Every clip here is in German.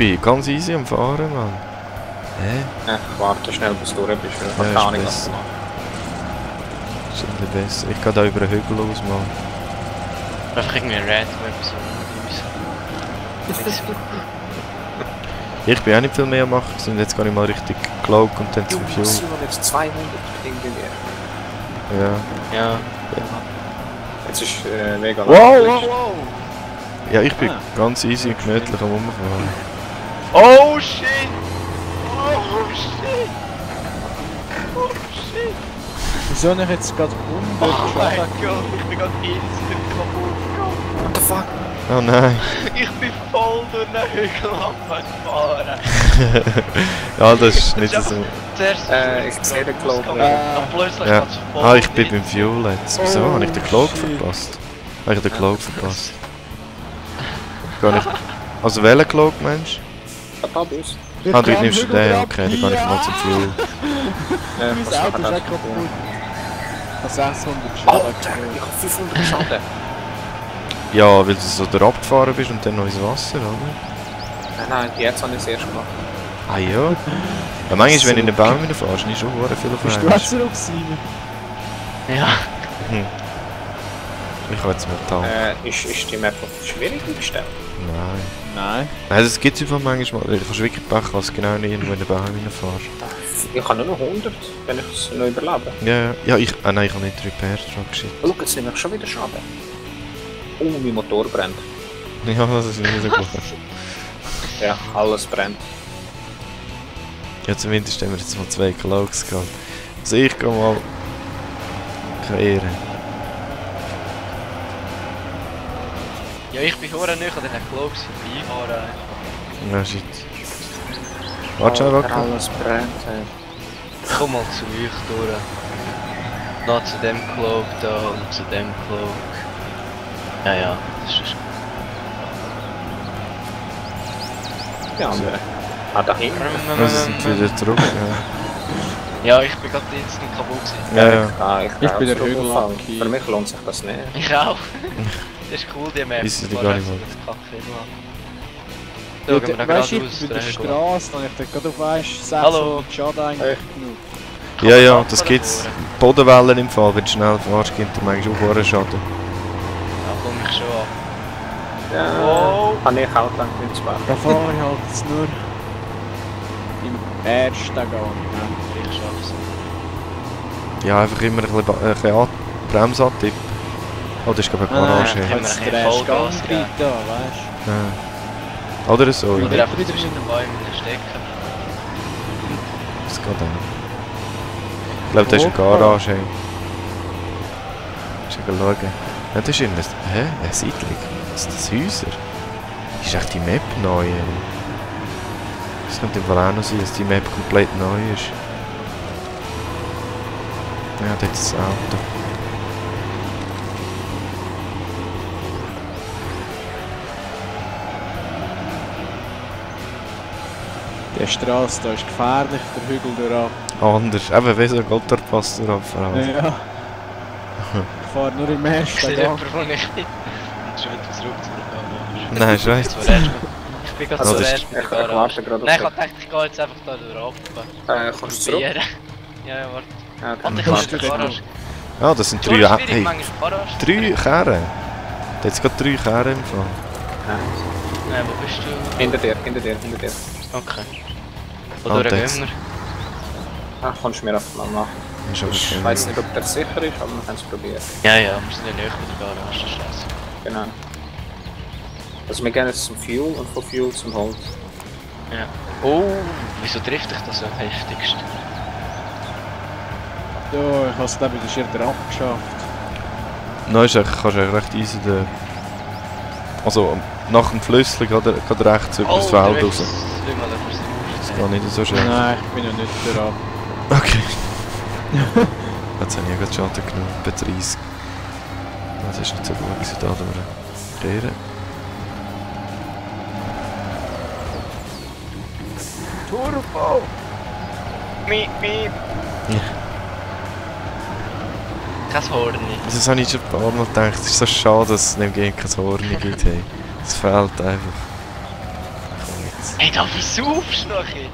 bin ganz easy am Fahren, Mann. Hä? Ja, warte schnell, bis du durch bist. Ich Ja, habe keine Ahnung, was ist du machst. Ist immer besser. Ich gehe da über den Hügel aus, Mann. Einfach irgendwie ein Random Episode. Ich bin auch nicht viel mehr am machen, und jetzt gehe ich mal richtig Cloak und dann zum Fuel. Simon, jetzt 200 irgendwie. Ja. Ja. Jetzt ist mega Wow! Ja, ich bin ganz easy und gemütlich am Rumfahren. Oh shit! Oh shit! Oh shit! Wieso habe ich jetzt gerade Oh 100 mein Schaden? Gott, ich bin gerade instant kaputt gegangen. What the fuck? Oh nein. Ich bin voll durch den Hügel abgefahren. Ja, das ist nicht so. Zuerst ich sehe den Cloak nicht. Und plötzlich Ja. geht's voll. Ah, ich bin beim Fuel jetzt. Wieso? Oh, Habe ich den Cloak shit. verpasst? Habe ich den Cloak verpasst? Gar nicht. Also welchen Cloak, Mensch? Kabus. Ah, du nimmst den, okay, dann gehe ich mal zum Fuel. Mein Auto ist auch kaputt. Ich habe 600 Schaden. Alter, ich habe 500 Schaden. Ja, weil du so da abgefahren bist und dann noch ins Wasser, oder? Nein, jetzt habe ich es erst gemacht. Ah ja? Ja, manchmal, wenn du in den Baum reinfährst, ist schon viel auf Bist du einmal. auch zurück, Simon? Ja. Ich habe jetzt Metall. Ist die Map schwierig gestellt? Nein. Nein. Nein, das gibt es einfach manchmal. Du kannst wirklich Pech, was genau nicht irgendwo in den Baum reinfährst. Ich habe nur noch 100, wenn ich es noch überlebe. Ja, ja, ich... Ah nein, ich habe nicht Repair-Truck geschickt. Oh, schau, jetzt nehme ich schon wieder Schaden. Oh, mein Motor brennt. Ja, das ist nicht so gut. Ja, alles brennt. Ja, zumindest haben wir jetzt mal 2 Cloaks gehabt. Also ich gehe mal... kreieren. Ja, ich bin vorher nicht an den Cloaks vorbeifahren. Ja, shit. Warte schon, Alter, Rocco. alles brennt. Komm mal zu euch durch. Da zu dem Cloak da und zu dem Cloak. Ja, ja, das ist Die andere. Ah, da hinten. Wir sind wieder zurück. Ja, ich bin gerade instant kaputt gewesen. Ja, ja. Ah, Ich bin der Hügel Für abgekehrt. mich lohnt sich das nicht. Ich auch. Das ist cool, die Map. Ist es War gar echt nicht so mal. das Kackfilm an. Schauen wir noch Weißt du, geradeaus bei den der Hügel. Straße habe ich dort gerade auf 1 Hallo. 600 Schaden eigentlich genug. Ja, ja, das gibt's. Bodenwellen im Fall, wenn du schnell fährst, gibt dir manchmal auch hohen Schaden. Ja, komm ich schon an. Ja, Oh. habe ich auch gedacht, ins Bett. Da fahre ich halt jetzt nur im ersten Gang. Ich schaff's. Ja, einfach immer ein bisschen Bremse antippen. Oh, das ist glaube ich eine Garage. Nein, Ja. nein. Jetzt wir der haben erste Gang Vollgas rein gegeben. da, weißt Ja. Oder so, ja. Oder einfach zwischen den Bäumen stecken. Das geht auch. Ich glaube, das ist eine Garage. Hey. Schau mal schauen. Ja, das ist in eine Siedlung. Was sind das Häuser? Ist echt die Map neu? Ey? Das könnte im Fall auch noch sein, dass die Map komplett neu ist. Ja, dort ist das Auto. du? Die Straße da ist gefährlich, der Hügel durchab. Anders. Eben, wie so ein Gotthardpass durchab vor allem. Ja. Ich fahre nur im Ich ersten sehe Gang. jemanden, wo ich bin. Und schon wieder zurück zu der Garage. Nein, ist recht. Das war erst mal- Ich bin gerade Also, so das erst mit der Ich Garage. warte gerade Nein, ich auf hab gedacht, ich gehe jetzt einfach da drauf. Kommst du zurück? Probieren. Ja, ja, warte. Ja, okay. Warte, ich kann in der Garage. Ja, das sind So 3... ist schwierig, Hey, manchmal Garage. 3 Kerne. Da hat es gerade 3 Kerne im Fall. Nein, wo bist du? Hinter dir, hinter dir, hinter dir. Okay. Ah, Oder da gehen jetzt. wir? Ah, kannst du mir einfach mal machen. Ist aber Ich schön. weiß nicht, ob der sicher ist, aber wir können es probieren. Ja, ja, wir sind ja nicht bei der Garage, das ist scheiße. Genau. Also wir gehen jetzt zum Fuel und von Fuel zum Holz. Ja. Oh, wieso trifft dich das so am heftigsten? Ja, ich habe es glaube ich in der Schirr abgeschafft. Nein, ist echt, kannst du echt recht easy den... Also, nach dem Flüssel geht rechts über das Feld raus. Das geht nicht so schnell. Nein, ich bin ja nicht durchab. Okay. Jetzt habe ich ja gerade Schaden genommen, bei 30. Das ist nicht so gut gewesen, da durch. Kehren. Turbo! Miep, miep! Kein Horn. Das habe ich schon ein paar Mal gedacht. Es ist so schade, dass es in dem Game kein Horn gibt. Hey. Es fehlt einfach. jetzt. Ey, da versaufst du noch ein.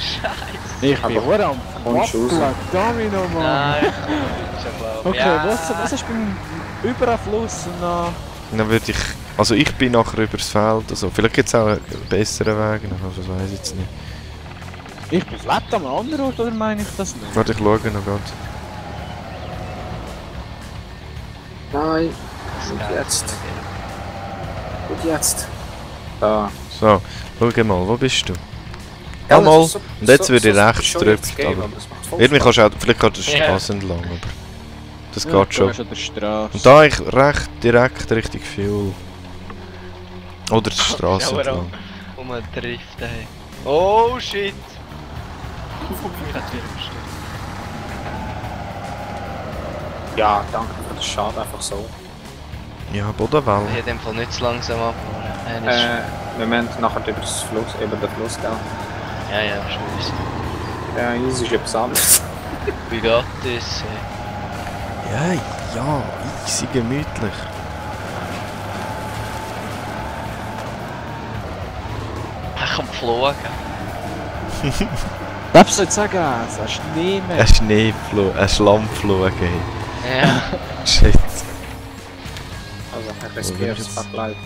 Scheiße. Ich bin Aber auch am kommst du raus? Wappeln. Domino, Mann. Nein, ich schon glauben. Okay, Ja. was ist beim Überfluss noch? Dann würde ich... Also ich bin nachher übers Feld, also vielleicht gibt es auch einen besseren Weg, also das weiß ich jetzt nicht. Ich bin flat am anderen Ort, oder meine ich das nicht? Warte, ich schaue noch gerade. Nein. Und jetzt? Und jetzt? Da. So, schau mal, wo bist du? Ja, Ah, mal. das ist so- Und jetzt so- würde ich so rechts bescheuertes drücken, Game, aber... aber das macht voll Irgendwie Spaß. kannst du auch... Vielleicht kannst du die Ja. Straße entlang, aber... Das Ja, geht schon. Du an der Straße. Und da ich recht direkt Richtung Fuel. Oder die Straße Ja, entlang. wo man trifft, ey. Oh shit! Ich hab wieder bestimmt. Ja, danke für den Schaden, einfach so. Ja, Bodenwelle. Ich hätte in dem Fall nicht zu langsam abgefahren. Wir müssen nachher über den Fluss gehen. Ja, ja, schon easy. Ja, easy ist etwas anderes. Wie geht das? Ja, ja, easy gemütlich. Ich kann flogen. Darfst du jetzt sagen, es ist Schnee mehr? Ein Schneeflug, ein Schlammflug, ey. Ja. Shit. Also, ich riskiere es, fuck live.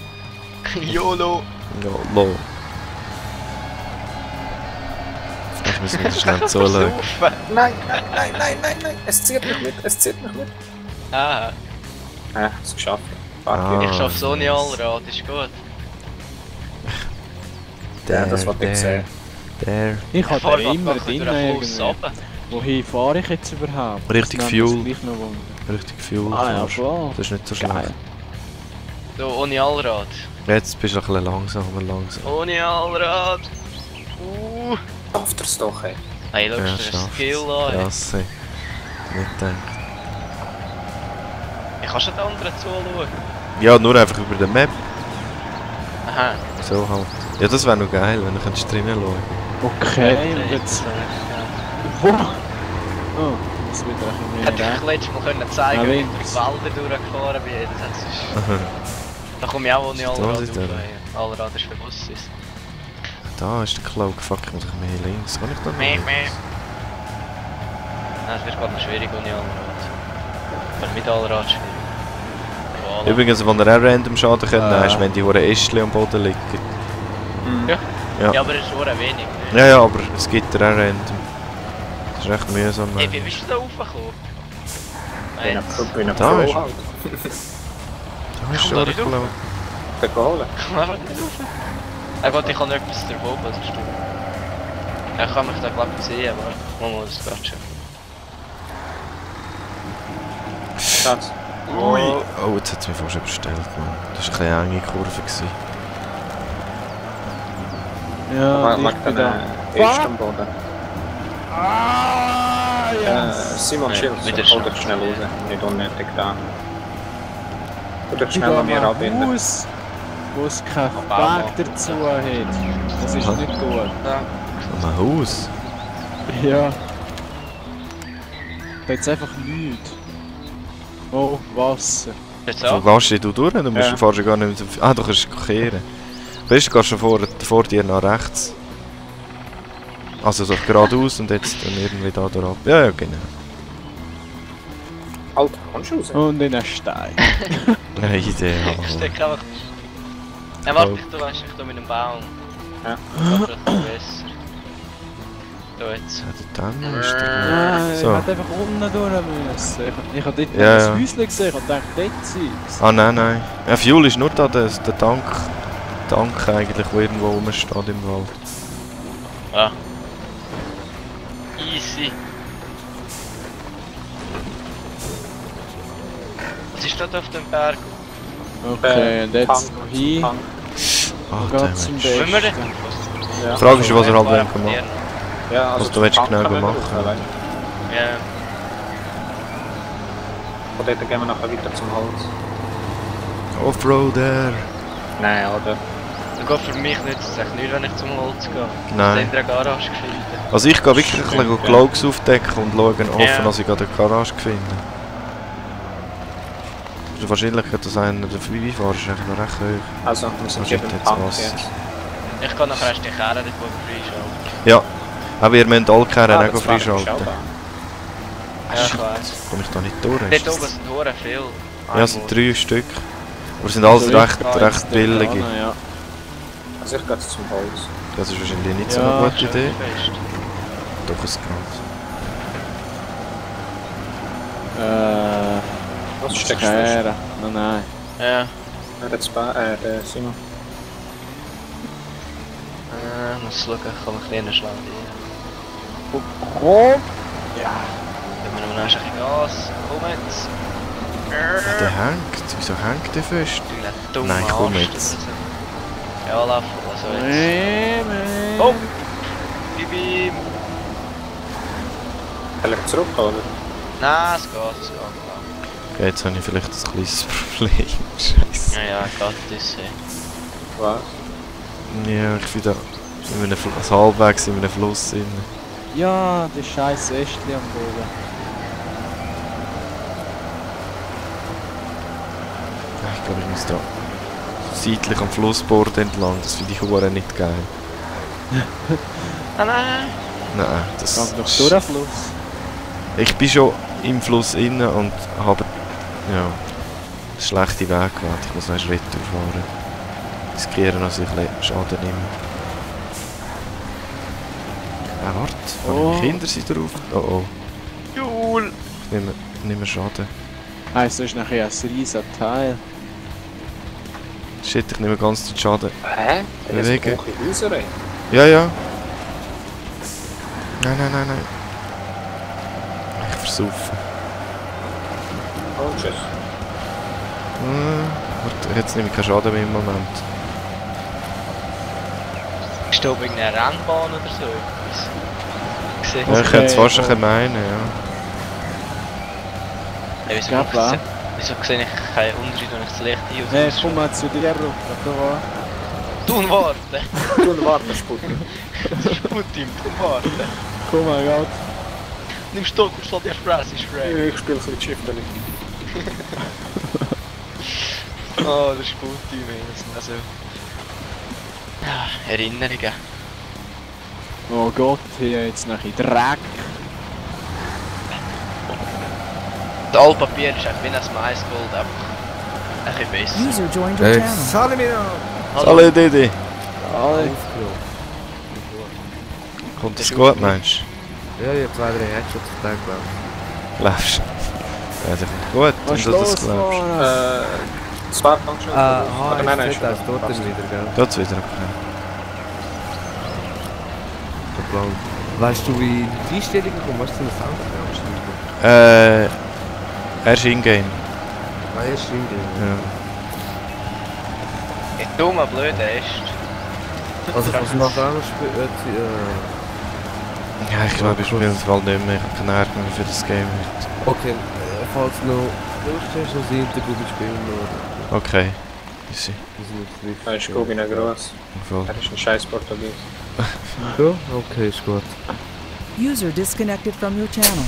YOLO! Ja, lo. Ich muss wieder schnell zuschauen. Nein, nein! Es zieht mich mit, Ah, es geschafft. Fuck Ah. ich schaff's ohne Allrad, ist gut. Ja, das wollte ich sehen. Der. Ich habe Fahr den mal immer durch drin den Fluss irgendwie. runter. Wohin fahre ich jetzt überhaupt? Richtig Das nimmt Fuel. mich gleich noch Wunder. Richtig Fuel. Ah ja, fährst. voll. Das ist nicht so Geil. schlecht. So, ohne Allrad. Jetzt bist du ein bisschen langsamer, langsam. Ohne Allrad! Schafft er es doch, ey. Hey, schau Ja, dir den schafft. Skill an. ey. Krass, ey. Nicht gedacht. Ich kann schon den anderen zuschauen. Ja, nur einfach über den Map. Aha. So halt. Ja, das wäre noch geil, wenn du drinnen schauen. Okay, und jetzt... Wo? Oh, das wird Hätte ein bisschen ich letztes Mal können zeigen, Ja, wie ich links. durch die Wälder durchgefahren bin. Das ist... Da komme ich auch ohne Allrad Da rauf. ist er. Allrad ist für Busses. Da ist der Cloak. Fuck, ich muss mehr links. Kann ich da noch? Meh, links? meh. Nein, es wird gerade noch schwierig ohne Allrad. Aber mit Allrad schwierig. Voilà. Übrigens, wenn ihr auch random Schaden könnt, Ah. hast, wenn die hohen Ästchen am Boden liegen. Ja. Ja. Ja, aber es ist schon ein wenig. Ne? Ja, ja, aber es gibt er auch random. Das ist echt mühsam. Hey, wie bist du da raufgekommen? Bin ein Da Pro ist- halt. Da ist Komm schon da der nicht rauf. Cloak. Der Goal. Komm einfach nicht rauf. Ja gut, ich kann noch etwas davon, das ist stimmt. Ja, ich kann mich da glaube ich sehen, aber mal das geht schon. Das. Ui. Oh, jetzt hat es mich fast überstellt, Mann. Das war eine enge Kurve. Gewesen. Ja, Aber ich mag bin den da. ersten am Boden. Ah, Simon Ja, Schilz, wieder hol dich schnell. schnell raus. Nicht unnötig da. Tu dich Ich schnell an mir gehe abbinden. mal Haus, wo es keinen Baum Weg dazu hat. Das ist nicht gut. Am Haus. Ja. Da jetzt einfach nichts. Oh, Wasser. Jetzt Wo auch? gehst du durch? Du musst Ja. fahrst ja gar nicht mehr so. Ah, du kannst kehren. Weißt du, gehst schon vor dir nach rechts. Also so geradeaus und jetzt dann irgendwie da durch. Ja, ja, genau. Alter, kommst du raus? Und in einen Stein. Eine Idee. Ich stecke einfach... Ja, warte, ich tu weißt, ich tu mit einem Baum. Ja. Das ist vielleicht besser. So jetzt. Ja, dann ist der. Nein, ich So. hätte einfach unten durch müssen. Ich habe dort Ja, das ja. Häuschen gesehen und dachte, dort seid Ah, nein, nein. Ja, Fuel ist nur da, der Tank. Tank eigentlich, der irgendwo rumsteht im Wald. Ah. Easy. Was ist dort auf dem Berg? Okay, und jetzt noch hin. Tank. Ah, Und der geht zum Mensch. Wollen wir Besten. den? Ja. Die Frage ist, was er halt Ja, wollen machen. Ja, also Was du willst Tank genau können wir machen. raus, weißt du. Ja. Von dort gehen wir nachher weiter zum Holz. Offroader. Nein, oder? Das geht für mich nicht, das sagt nicht, wenn ich zum Holz gehe. Nein. In der Garage gefunden. Also ich gehe wirklich ein bisschen Ja. Cloaks aufdecken und schauen, hoffen, Ja. dass ich gerade eine Garage finde. Die Wahrscheinlichkeit, dass einer der vorbeifährt, ist eigentlich noch recht hoch. Also, wir sind Was hier ist beim jetzt Tank was? jetzt. Ich kann nachher erst die Kerne nicht freischalten. Ja. Aber ihr müsst alle Kerne auch freischalten. Ja, ich weiß. Komme ich da nicht durch? Dort oben sind hure viel. Ja, es sind 3 Stück. Aber es sind alles recht billige. Ja. Also ich gehe jetzt zum Holz. Das ist wahrscheinlich nicht so Ja, eine gute Idee. Fest. Doch, es geht. Was steckst du fest? Schere. Nein. Ja. Der Simon. Muss schauen, ich kann einen kleinen Schlag Oh, komm! Ja. Wenn wir noch ein bisschen Gas. Komm jetzt. Der hängt. Wieso hängt der fest? Dumm Nein, komm Arsch, jetzt. Ja, lauf. Also jetzt. Nee. Oh! Gib ihm! Kann ich zurück, oder? Nein, es geht, klar. Okay, jetzt habe ich vielleicht ein kleines Problem. Scheiße. Ja, geht das. Was? Ja, ich bin da halbwegs in einem Fluss drin. Ja, das scheiß Ästchen am Boden. Ich glaube, ich muss da seitlich am Flussbord entlang. Das finde ich hure nicht geil. Nein. Nein, das Gang doch durch den Fluss. Ich bin schon im Fluss innen und habe ja, einen schlechten Weg gewählt. Ich muss noch einen Schritt fahren. Riskieren noch ein bisschen Schaden nehmen. Warte, meine Kinder sind drauf. Oh oh. Jul! Ich nehme Schaden. Heisst, das ist nachher ein riesen Teil. Shit, ich nehme ganz den Schaden. Hä? Bewegen. Häuser rein? Ja, ja. Nein. Ich versaufe. Oh, tschüss. Warte, jetzt nehme ich keinen Schaden mehr im Moment. Ist da oben irgendeine Rennbahn oder so etwas? Gesehen? Ja, ich könnte es fast schon meinen, ja. Hey, wieso Ja, klar. Wieso sehe ich keinen Unterschied, wenn ich das Licht ein- Nee, komm mal zu dir rüber. Da war. Tun warten! Du warte, Sputten. Putin, tun warten! Komm mal, Gott. Nimm Stock und stell dir Spray. Ich spiele ein bisschen Shift. Oh, das ist Putin, also... Ja, Erinnerungen. Oh Gott, hier jetzt nachher Dreck. Das Altpapier ist einfach wie ein Maisgold, einfach ein bisschen besser. User joined your channel. Salut Didi! Alle. Kommt das gut, meinst Ja, ich habe 2, 3 Headshots gedacht, glaube ich. du? Glaubst du? Ja, das kommt gut, Was ist wenn du los, das glaubst. Mann? Das war dann schon. Aha, Nein, ist das dort passt. wieder, gell? Dort wieder, okay. Der Plan. Weißt du, wie die Einstellungen kommen? Was für eine Sound anschreiben? Er ist in-game. Ah, erst in Ja. Ein dummer, blöder Est. Also, was nachher auch noch spielt, Ja, ich glaube, ich spiele es bald nicht mehr. Ich habe keinen Nerv mehr für das Game heute. okay, falls du noch Lust hast, noch ein Interview zu spielen, oder? Okay. Easy. Das ist nicht richtig. Er ist Gobi noch gross. Voll. Er ist ein scheiß Portugies. Ja, okay, ist gut. User disconnected from your channel.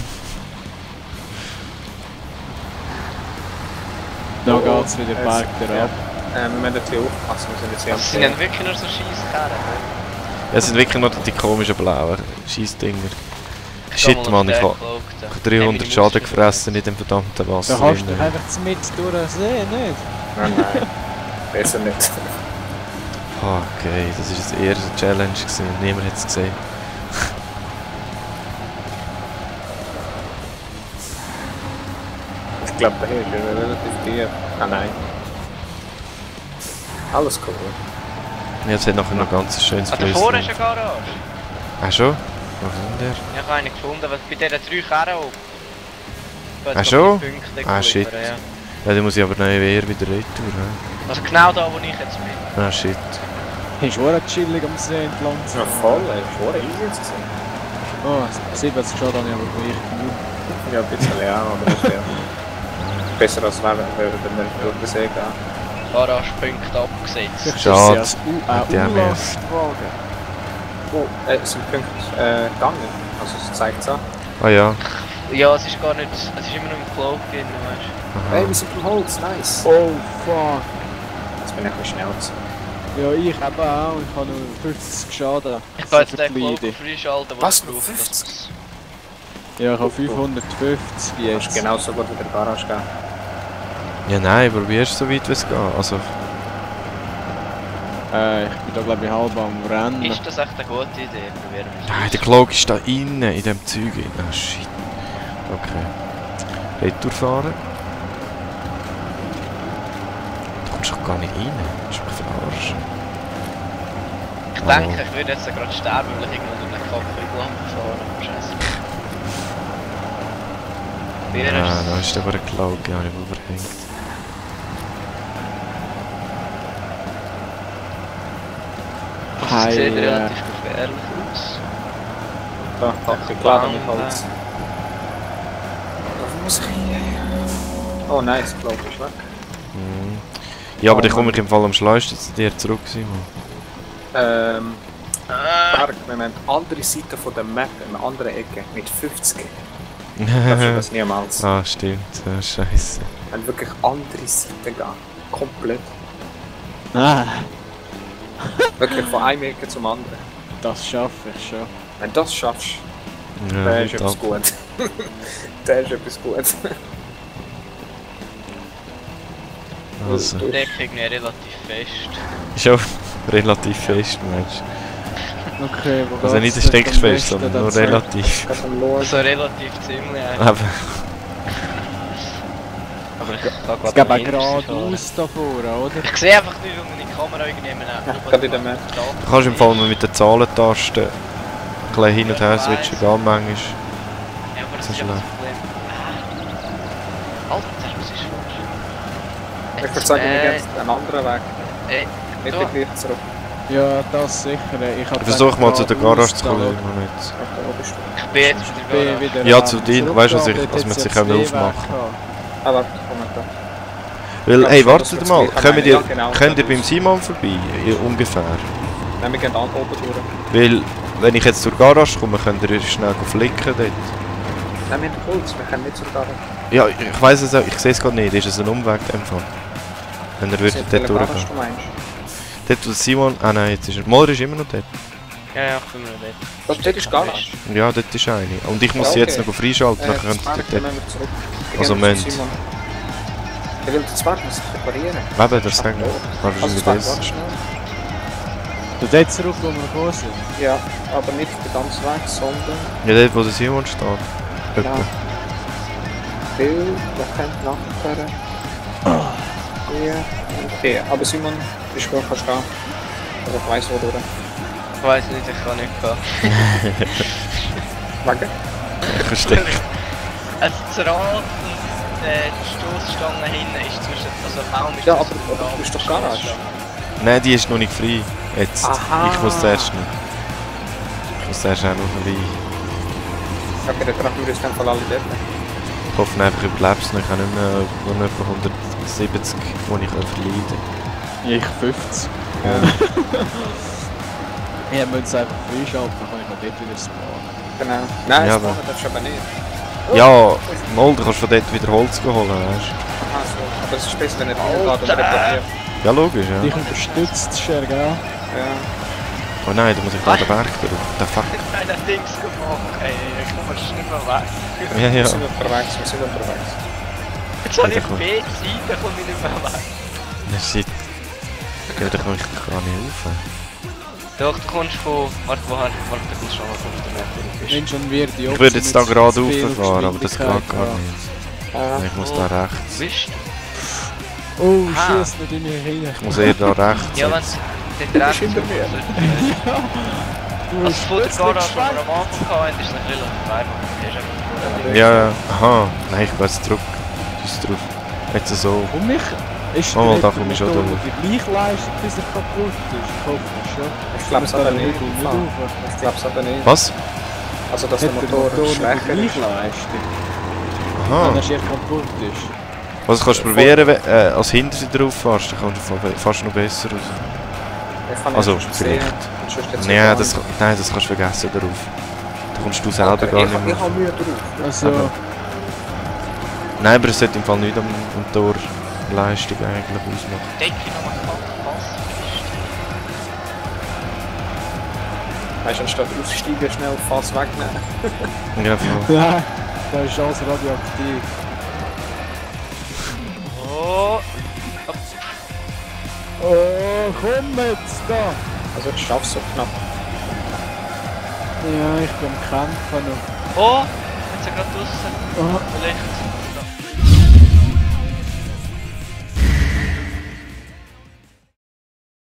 Da geht's wieder berg ab. Wir müssen jetzt hier aufpassen, wir sind jetzt hier Also, sind dann wirklich nur so Scheisskerren? Ja, es sind wirklich nur die komischen blauen Scheissdinger. Shit, Mann, ich habe 300 Schaden gefressen in dem verdammten Wasser. Da hast du drin. einfach mit durchsehen, nicht? Nein. Besser nicht. Okay, das war das erste Challenge gewesen. Niemand hat es gesehen. Ich glaube, der hier ist ja relativ tief. Ah nein. Alles cool. Ja, es hat nachher noch ganz ein schönes Ah, da Flüsschen. vorne ist eine Garage. Ah, schon? Wo ist denn Ich habe einen gefunden, aber bei diesen 3 Kerren oben. Ah, schon? Punkte Ah, shit. geliefert, ja. der? Ja, dann muss ich aber noch eher wieder retour. Also genau da, wo ich jetzt bin. Ah, shit. Ist auch chillig am See entlang. Ja, voll, ey. Ist schon easy jetzt gewesen. Oh, 70 Schaden habe ich aber gleich genug. Ja, ein bisschen ja, aber das wäre besser als wenn wir durch den See gehen. Garagepunkte abgesetzt. Schade. Das ist Hat der ein mehr. U-Lastwagen. Oh, es sind Punkte gegangen. Also es zeigt es an. Ah ja. Ja, es ist gar nicht. Es ist immer noch im Cloak drin, weißt du. Aha. Hey, wir sind im Holz, nice. Oh, fuck. Jetzt bin ich ein bisschen schnell gewesen. Ja, ich eben auch. Ich habe nur 50 Schaden. Ich kann jetzt den Cloak freischalten, Was? braucht, 50? Ja, ich habe 550 Das ist jetzt. genauso gut wie der Garage gehen. Ja, nein, probierst so weit wie es geht. Also, Ich bin da glaube ich halb am Rennen. Ist das echt eine gute Idee? Probieren wir es. nein, der Cloak ist da innen, in dem Zeug. Ah, shit. Okay. Retour fahren. Du kommst doch gar nicht rein. Ist mich verarschen. Ich denke, ich würde jetzt gerade sterben, weil ich irgendwo durch einen Kaffee fahren. Scheiße. Ja, da ist aber ein Cloak, ja, ich überhängt. Das sieht relativ gefährlich aus. Da, ich lade mit Holz. Wo muss ich hin? Oh nein, das Cloak ist weg. Mhm. Ja, aber ich komme im Fall am schleusten zu dir zurück, Simon. Berg, wir haben eine andere Seite von der Map, eine andere Ecke, mit 50. Darfst du das niemals? Ah, stimmt. Ja, scheiße. Wir haben wirklich andere Seiten gehen. Komplett. Nein, Wirklich von einem Ecke zum anderen. das schaffe ich schon. Wenn du das schaffst, Ja, dann ist gut etwas ab. gut. Dann ist etwas gut. Also, Die Deckung nicht relativ fest. ist auch relativ fest, meinst Okay, wo du? Also nicht geht's der denn am steckfest, besten sondern nur dazu? relativ. Gerade am Schauen. Also relativ ziemlich. Aber, Aber ich kann Es geht auch geradeaus da vorne, oder? Ich sehe einfach nicht, wenn man die Kamera irgendwie nehmen. Ja, gerade in der Map. du kannst im Fall mal mit den Zahlentasten ein bisschen hin und her switchen, egal manchmal. Ja, aber das So ist ja das schlecht. Problem. Alter, was ist falsch? Ich würde sagen, wir gehen jetzt einen anderen Weg. Ey, Nicht da. den gleichen zurück. Ja, das sicher. Ich Ich versuche mal zu der Garage zu kommen, immer nicht. Okay, wo bist du? Ich bin jetzt wieder wieder Ja, zu dir, weißt du, was wir sich auch aufmachen. Ah, warte, komm mal da. Weil, Ja, ey, schon, wartet das mal, wird's könnt gleich. ihr, Ja, genau. könnt ihr beim Simon vorbei? Ja, ungefähr. Nein, wir gehen da oben durch. Weil, wenn ich jetzt zur Garage komme, könnt ihr schnell flicken dort. Nein, wir haben Holz, wir können nicht zur Garage. Ja, ich weiss es auch, ich sehe es gerade nicht, ist es ein Umweg in dem Fall? Wenn er würde dort Garage, durchgehen. du meinst? Dort, wo Simon, ah nein, jetzt ist er, Moller ist immer noch dort. Ja, ich bin mir nicht. Was, dort ist Garage? Ja, dort ist eine. Und ich muss Ja, sie jetzt okay. noch freischalten, dann könnt das ihr Berg, dann dort. müssen wir zurück. Wir Also gehen zu Moment. Simon. Ich will das Berg muss ich reparieren. Eben, das sagen wir. Kannst du Also, mit das das? Berg, warte schnell. Du dort zurück, wo wir gekommen sind. Ja, aber nicht den ganzen Weg, sondern Ja, dort, wo der Simon steht. genau. Etwa. Bild, wir können nachher. Hier und hier. Aber Simon, ist gut, kannst du gehen. Also ich weiss, wo du. Ich weiß nicht, ich kann nicht gehen. Wegen? Ich verstehe. Also das Rad und die Stoßstange hinten ist zwischen... Also der Baum ist Ja, zwischen aber dem Rad du bist und doch der Garage. Stoßstange. Nein, die ist noch nicht frei. Jetzt. Aha. Ich muss zuerst noch. Ich muss zuerst auch noch vorbei. Okay, dann treffen wir uns dann von alle dort. Ich hoffe einfach, ich überlebe es noch. Ich habe nicht mehr nur etwa 170, die ich verleiden kann. Ich 50. Ja. Ich muss es einfach freischalten, dann kann ich noch dort wieder spawnen. Genau. Nein, Ja, das aber- darfst du aber nicht. Ja, mal, du kannst von dort wieder Holz holen, weißt Aha, so. Aber es ist besser, wenn er reingeht und repariert. du? Ja, logisch, ja. Dich unterstützt, gell? Ja. Oh nein, da muss ich da den Berg drauf. Der Fuck. Ich habe ein Dings gemacht, ey. Ich komme nicht mehr weg. Ja, Wir ja. sind unterwegs, wir sind unterwegs. Jetzt habe ich Ja, komm. B-Seite, komme ich nicht mehr weg. Ja, shit. Ja, da komme ich gar nicht rauf. Doch, du kommst von... Warte, woher? Warte, du kommst schon mal von der Map. Wenn schon wir die Ich würde jetzt da gerade Option mit rauffahren, aber das geht gar Spielgeschwindigkeit nicht. Ich muss da rechts. Bist du? haben. Oh, Ah. schieß nicht in mich rein. Ich muss eher da rechts. Ja, wenn jetzt. du dort rechts... hinter mir. Du Also hast von der plötzlich Garage, die geschwenkt. wir am Anfang hatten, ist es nicht relativ einfach. Hier ist einfach... Ja, ja. Aha. Nein, ich gehe jetzt zurück. Tschüss drauf. Jetzt so. Und mich ist Oh, der da komme ich schon Motor durch. die gleiche Leistung, bis er kaputt ist. Ich hoffe schon. Ich glaube es aber nicht. Nicht rauf. Ich glaube es aber nicht. Was? Also, dass der Hat der Motor Motor nicht schwächer die ist. gleiche Leistung, wenn Aha. er schier kaputt ist. Was kannst du probieren, wenn als Hinterseite drauf fährst, dann kommst du fast noch besser raus. Ich kann Also, nicht sehen. vielleicht. Und sonst jetzt Nein, nicht das, an. nein, das kannst du vergessen darauf. Da kommst du selber Okay, gar ich nicht mehr. habe Mühe drauf. Also, Aber- Nein, aber es sollte im Fall nicht am Motorleistung eigentlich ausmachen. Decke nochmal passen. Weißt du, anstatt aussteigen, schnell Fass wegnehmen. Ja, voll. Nein, da ist alles radioaktiv. Oh! Oh, komm jetzt da! Also ich schaff's so knapp. Ja, ich bin am Kämpfen noch. Oh! Jetzt ist er gerade draussen. Oh, Vielleicht.